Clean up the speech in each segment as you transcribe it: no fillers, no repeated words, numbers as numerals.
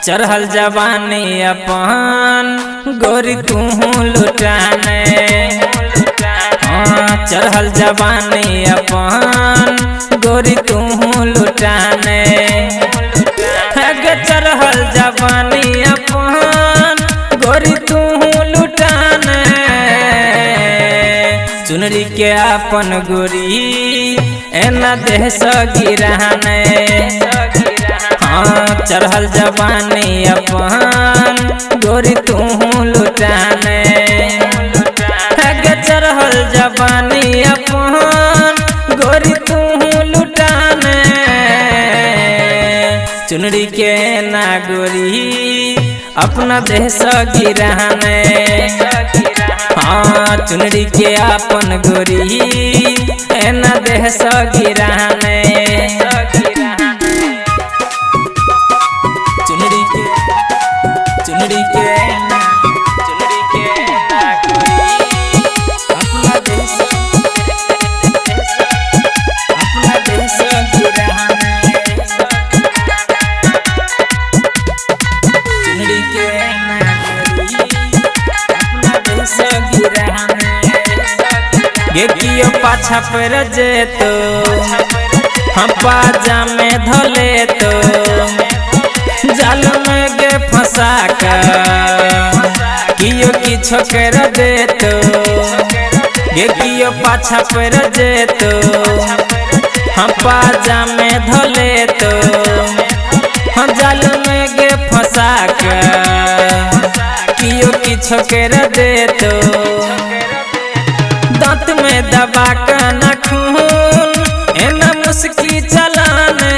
चढ़ल जवानी अपन गोरी तू लुटाने। चढ़ल जवानी अपन गोरी तू लुटाने। चढ़ल जवानी अपन गोरी तू लुटाने। चुनरी के अपन गोरी एना देह गिराने। चढ़ल जवानी अपन गोरी तू लुटाने। चढ़ल जवानी अपन गोरी तू लुटाने। चुनरी के ना गोरी अपना देह गिराने। चुनरी के अपन गोरी एना देह गिराने। चुनरी के ना गोरी अपना देह गिराने। चुनरी के ना गोरी अपना देह गिराने। गेटियो पाछा पर जेतो हम पाजा में धले तो जाल में गे फंसा कर कियो की छोकर देतो। गेटियो पाछा पर जेतो हम पाजा में धले तो हम जाल में गे फंसा कर कियो की छोकर देतो। दांत में दबा कर न खून एना मुस्की चलाने।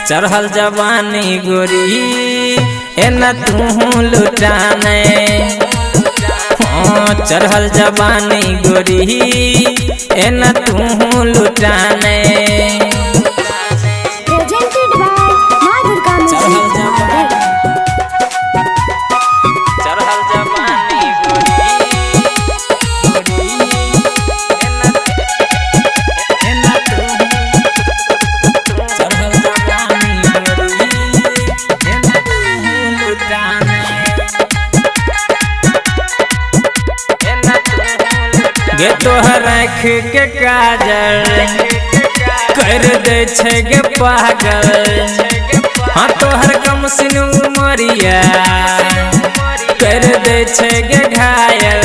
चढ़ल जवानी गोरी एना तू लुटाने। चढ़ल जवानी गोरी एना तू लुटाने। गे तोहर आँख के काजल कर दे छे गे पागल। तोहर कम सिनु उमरिया कर दे छे गे घायल।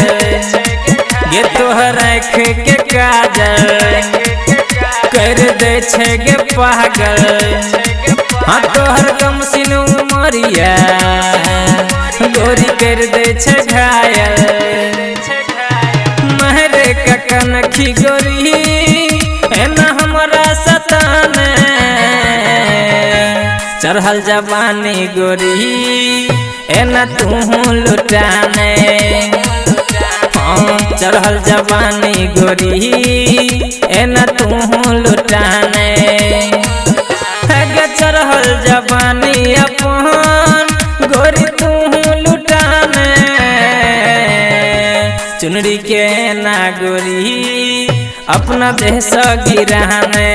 गे तोहर आँख के काजल कर दे छे गे पागल। तोहर कम सिनु उमरिया गोरी कर दे छे घायल। कनखी गोरी एना हमरा सताने। चढ़ल जवानी गोरी एना तू लुटाने। चढ़ल जवानी गोरी एना तू लुटाने। चढ़ल जवानी अपन गोरी तू लुटाने। चुनरी के ना गोरी अपना देह गिराने।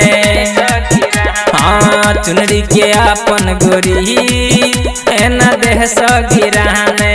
चुनरी के अपन गोरी एना देह गिराने।